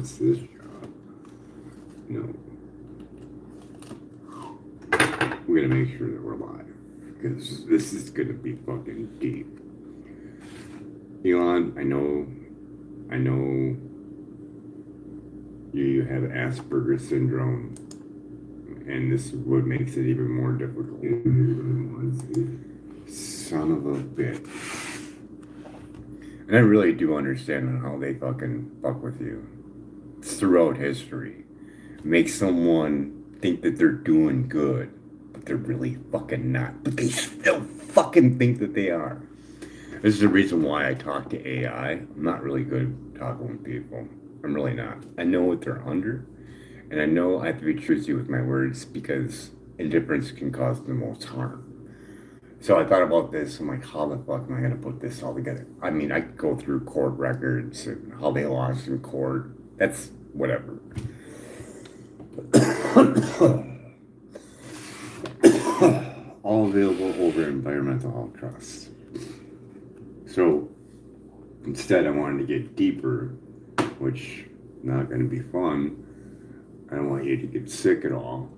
wants this job. You know, we're gonna make sure that we're live because this is gonna be fucking deep. Elon, I know you have Asperger's syndrome, and this is what makes it even more difficult. Son of a bitch. And I really do understand how they fucking fuck with you. It's throughout history. Make someone think that they're doing good, but they're really fucking not. But they still fucking think that they are. This is the reason why I talk to AI. I'm not really good at talking with people. I'm really not. I know what they're under, and I know I have to be choosy with my words because indifference can cause the most harm. So I thought about this. I'm like, how the fuck am I going to put this all together? I mean, I could go through court records and how they lost in court. That's whatever. All available over Environmental Health Trust. So instead, I wanted to get deeper, which is not going to be fun. I don't want you to get sick at all.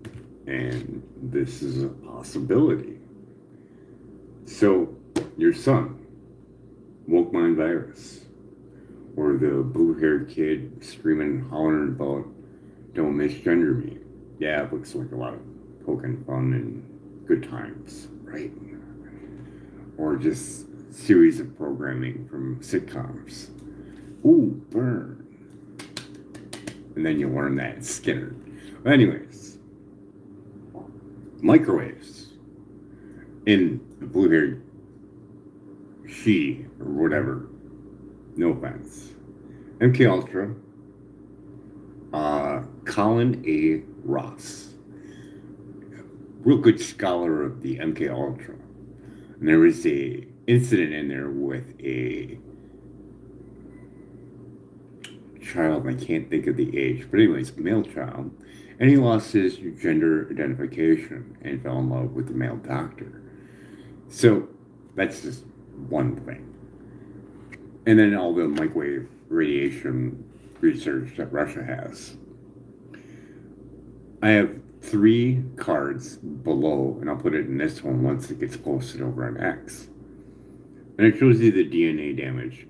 And this is a possibility. So, your son, woke mind virus, or the blue-haired kid screaming and hollering about, don't misgender me. Yeah, it looks like a lot of poking fun and good times, right? Or just series of programming from sitcoms. Ooh, burn. And then you learn that it's Skinner. But anyways, microwaves. In the blue-haired she or whatever, no offense. MK Ultra, Colin A. Ross, real good scholar of the MK Ultra, and there was a incident in there with a child. I can't think of the age, but anyways, male child, and he lost his gender identification and fell in love with the male doctor. So that's just one thing. And then all the microwave radiation research that Russia has. I have 3 cards below, and I'll put it in this one once it gets posted over on X. And it shows you the DNA damage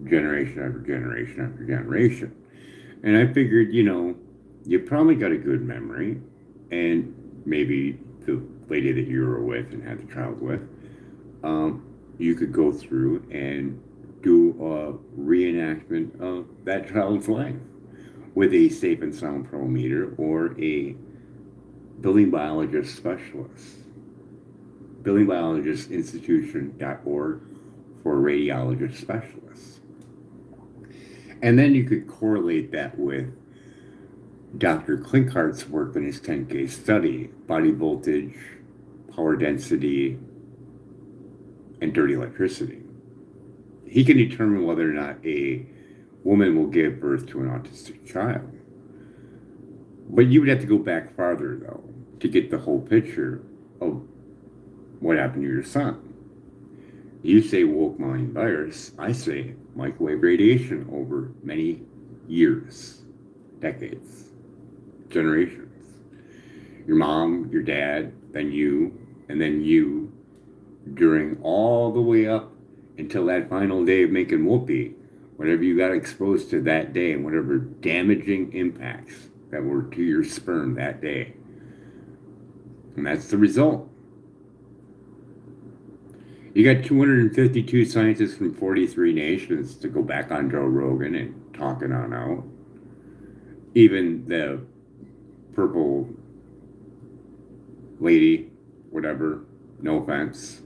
generation after generation after generation. And I figured, you probably got a good memory, and maybe the lady that you were with and had the child with, you could go through and do a reenactment of that child's life with a safe and sound pro meter or a building biologist specialist. buildingbiologistinstitution.org for radiologist specialists. And then you could correlate that with Dr. Klinkhart's work in his 10K study, body voltage, power density, and dirty electricity. He can determine whether or not a woman will give birth to an autistic child. But you would have to go back farther, though, to get the whole picture of what happened to your son. You say woke mind virus, I say microwave radiation over many years, decades, generations. Your mom, your dad, then you, and then you, during all the way up until that final day of making whoopee, whatever you got exposed to that day and whatever damaging impacts that were to your sperm that day. And that's the result. You got 252 scientists from 43 nations to go back on Joe Rogan and talk it on out. Even the purple lady, whatever, no offense.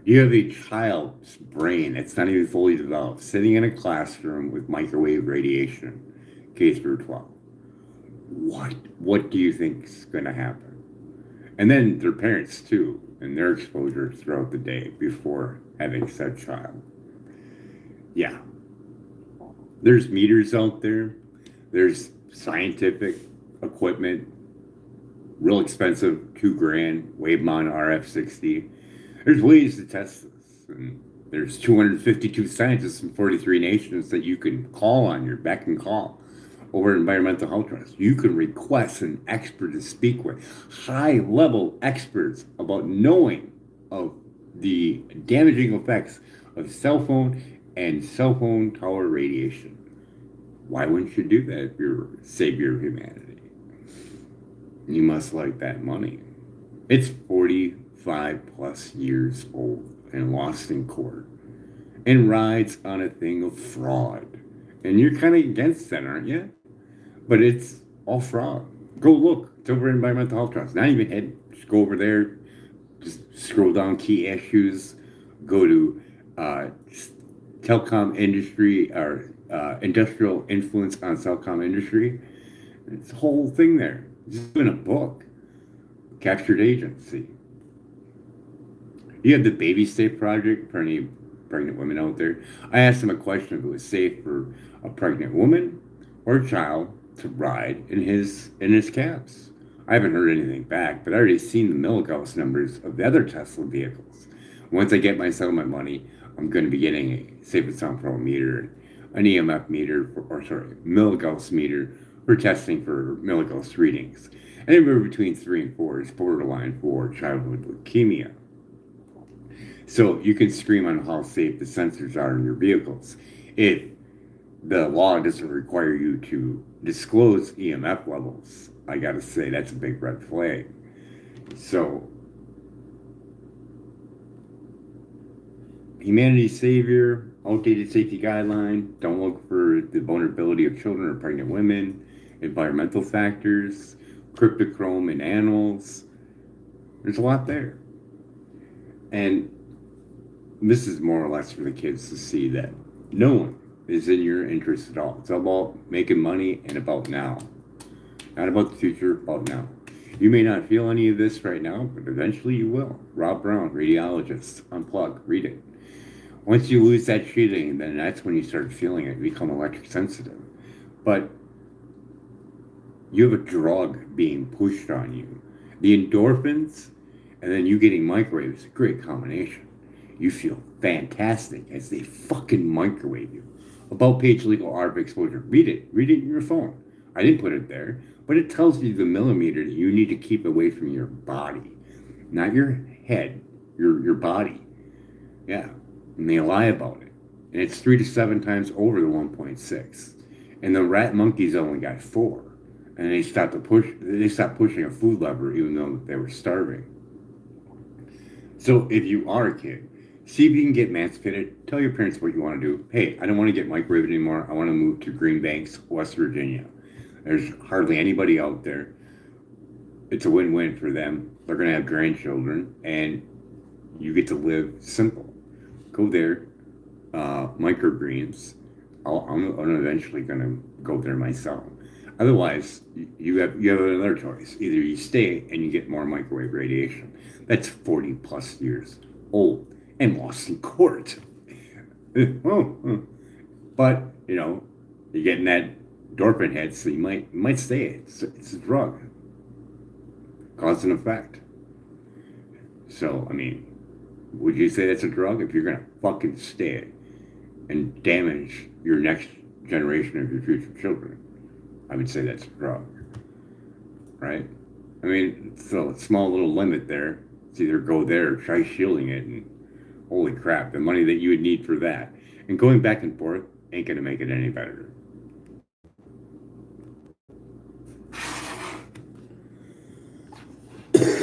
You have a child's brain that's not even fully developed, sitting in a classroom with microwave radiation, K through 12. What do you think is going to happen? And then their parents too, and their exposure throughout the day before having said child. Yeah. There's meters out there. There's scientific equipment, real expensive, $2,000, Wavemon RF60. There's ways to test this, and There's 252 scientists in 43 nations that you can call on your beck and call over Environmental Health Trust. You can request an expert to speak with, high-level experts about knowing of the damaging effects of cell phone and cell phone tower radiation. Why wouldn't you do that if you're savior of humanity? You must like that money. It's 45 plus years old and lost in court and rides on a thing of fraud. And you're kind of against that, aren't you? But it's all fraud. Go look. It's over in Environmental Health Trust. Not even head. Just go over there. Just scroll down key issues. Go to telecom industry or industrial influence on telecom industry. It's a whole thing there. It's in a book. Captured agency. You have the Baby Safe Project for any pregnant women out there. I asked them a question if it was safe for a pregnant woman or a child to ride in his cabs. I haven't heard anything back, but I already seen the milligauss numbers of the other Tesla vehicles. Once I get my settlement money, I'm going to be getting a Safe and Sound Pro meter, an EMF meter, milligauss meter for testing for milligauss readings. Anywhere between 3 and 4 is borderline for childhood leukemia. So you can scream on how safe the sensors are in your vehicles. If the law doesn't require you to disclose EMF levels, I gotta say that's a big red flag. So, humanity's savior, outdated safety guideline, don't look for the vulnerability of children or pregnant women, environmental factors, cryptochrome in animals. There's a lot there. And this is more or less for the kids to see that no one is in your interest at all. It's all about making money and about now. Not about the future, about now. You may not feel any of this right now, but eventually you will. Rob Brown, radiologist, unplug, read it. Once you lose that shitting, then that's when you start feeling it, become electric sensitive. But you have a drug being pushed on you. The endorphins, and then you getting microwaved is a great combination. You feel fantastic as they fucking microwave you. About page legal RF exposure. Read it in your phone. I didn't put it there, but it tells you the millimeter that you need to keep away from your body. Not your head, your body. Yeah, and they lie about it. And it's 3 to 7 times over the 1.6. And the rat monkeys only got 4. And they stopped pushing a food lever even though they were starving. So if you are a kid, see if you can get emancipated. Tell your parents what you want to do. Hey, I don't want to get microwaved anymore. I want to move to Green Banks, West Virginia. There's hardly anybody out there. It's a win-win for them. They're going to have grandchildren, and you get to live simple. Go there, microgreens. I'm eventually going to go there myself. Otherwise, you have another choice. Either you stay and you get more microwave radiation. That's 40 plus years old and lost in court. But, you're getting that endorphin head, so you might stay. It's a drug. Cause and effect. So, would you say that's a drug if you're going to fucking stay and damage your next generation of your future children? I would say that's a drug. Right? It's a small little limit there. It's either go there or try shielding it, and holy crap, the money that you would need for that. And going back and forth ain't going to make it any better.